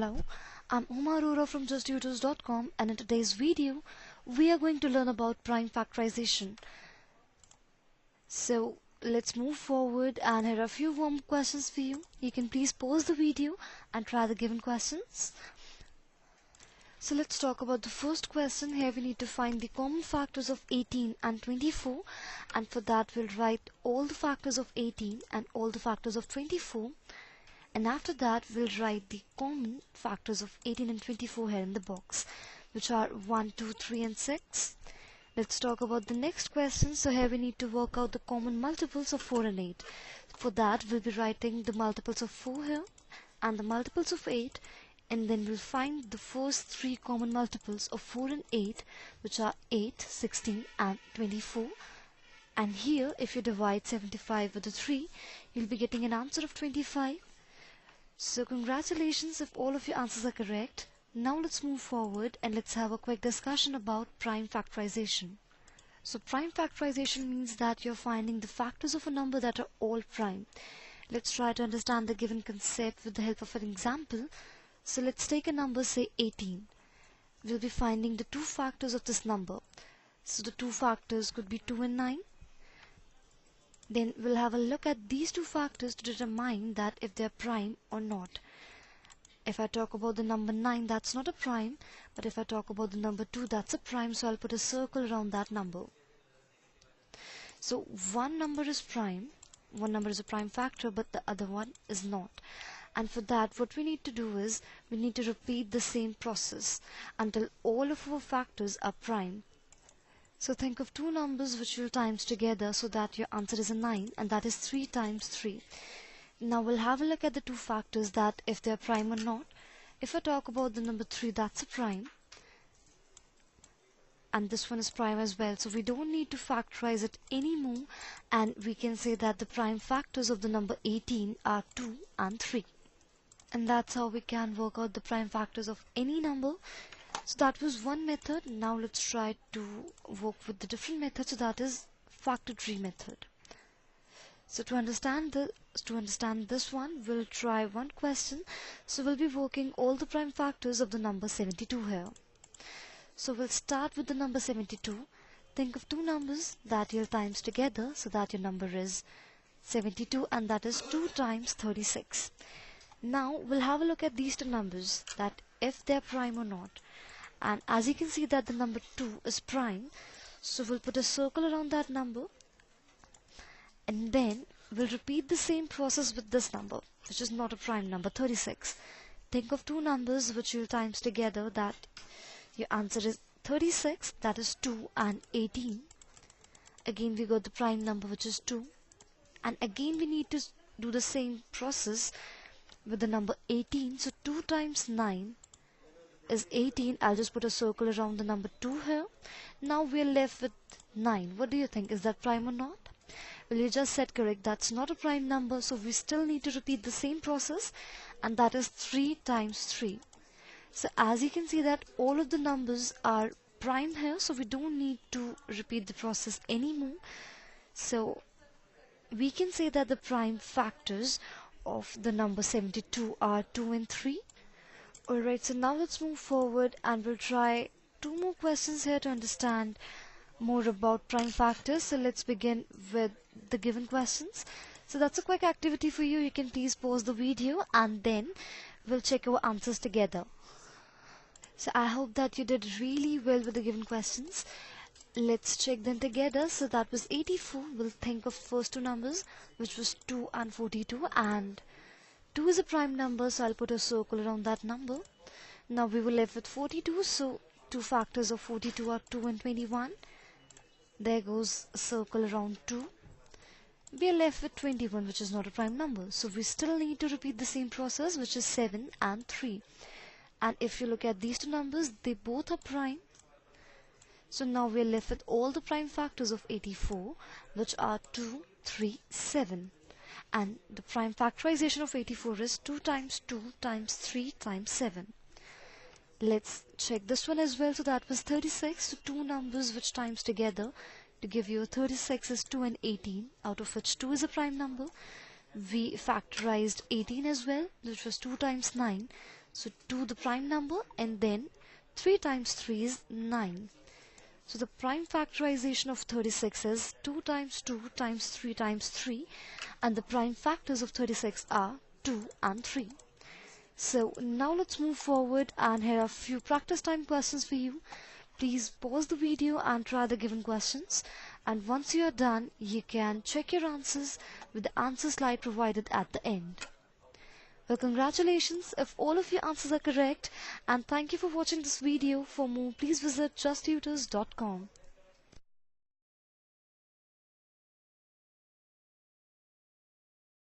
Hello, I'm Uma Arora from Tutors.com, and in today's video we are going to learn about prime factorization. So let's move forward, and here are a few warm questions for you. You can please pause the video and try the given questions. So let's talk about the first question. Here we need to find the common factors of 18 and 24, and for that we'll write all the factors of 18 and all the factors of 24. And after that we'll write the common factors of 18 and 24 here in the box, which are 1, 2, 3 and 6. Let's talk about the next question. So here we need to work out the common multiples of 4 and 8. For that we'll be writing the multiples of 4 here and the multiples of 8, and then we'll find the first three common multiples of 4 and 8, which are 8, 16 and 24. And here if you divide 75 with the 3, you'll be getting an answer of 25. So congratulations if all of your answers are correct. Now let's move forward and let's have a quick discussion about prime factorization. So prime factorization means that you're finding the factors of a number that are all prime. Let's try to understand the given concept with the help of an example. So let's take a number, say 18. We'll be finding the two factors of this number. So the two factors could be 2 and 9. Then we'll have a look at these two factors to determine that if they're prime or not. If I talk about the number 9, that's not a prime, but if I talk about the number 2, that's a prime, so I'll put a circle around that number. So one number is prime, one number is a prime factor, but the other one is not. And for that, what we need to do is, we need to repeat the same process until all of our factors are prime. So think of two numbers which you'll times together so that your answer is a 9, and that is 3 times 3. Now we'll have a look at the two factors that if they're prime or not. If I talk about the number 3, that's a prime, and this one is prime as well, so we don't need to factorize it anymore, and we can say that the prime factors of the number 18 are 2 and 3. And that's how we can work out the prime factors of any number. So that was one method. Now let's try to work with the different method, so that is factor tree method. So to understand this one, we'll try one question. So we'll be working all the prime factors of the number 72 here. So we'll start with the number 72. Think of two numbers that you'll times together so that your number is 72, and that is 2 times 36. Now we'll have a look at these two numbers, that if they're prime or not. And as you can see that the number 2 is prime, so we'll put a circle around that number, and then we'll repeat the same process with this number, which is not a prime number, 36. Think of two numbers which you'll times together, that your answer is 36, that is 2 and 18. Again we got the prime number, which is 2, and again we need to do the same process with the number 18. So 2 times 9 is 18. I'll just put a circle around the number 2 here. Now we're left with 9. What do you think? Is that prime or not? Well, you just said correct. That's not a prime number, so we still need to repeat the same process, and that is 3 times 3. So as you can see that all of the numbers are prime here, so we don't need to repeat the process anymore. So we can say that the prime factors of the number 72 are 2 and 3. Alright, so now let's move forward and we'll try two more questions here to understand more about prime factors. So let's begin with the given questions. So that's a quick activity for you. You can please pause the video and then we'll check our answers together. So I hope that you did really well with the given questions. Let's check them together. So that was 84. We'll think of first two numbers, which was 2 and 42, and 2 is a prime number, so I'll put a circle around that number. Now we were left with 42, so two factors of 42 are 2 and 21. There goes a circle around 2. We are left with 21, which is not a prime number, so we still need to repeat the same process, which is 7 and 3. And if you look at these two numbers, they both are prime. So now we are left with all the prime factors of 84, which are 2, 3, 7. And the prime factorization of 84 is 2 times 2 times 3 times 7. Let's check this one as well. So that was 36. So two numbers which times together to give you a 36 is 2 and 18, out of which 2 is a prime number. We factorized 18 as well, which was 2 times 9. So 2 the prime number, and then 3 times 3 is 9. So the prime factorization of 36 is 2 times 2 times 3 times 3, and the prime factors of 36 are 2 and 3. So now let's move forward, and here are a few practice time questions for you. Please pause the video and try the given questions, and once you are done, you can check your answers with the answer slide provided at the end. Well, congratulations if all of your answers are correct, and thank you for watching this video. For more, please visit justtutors.com.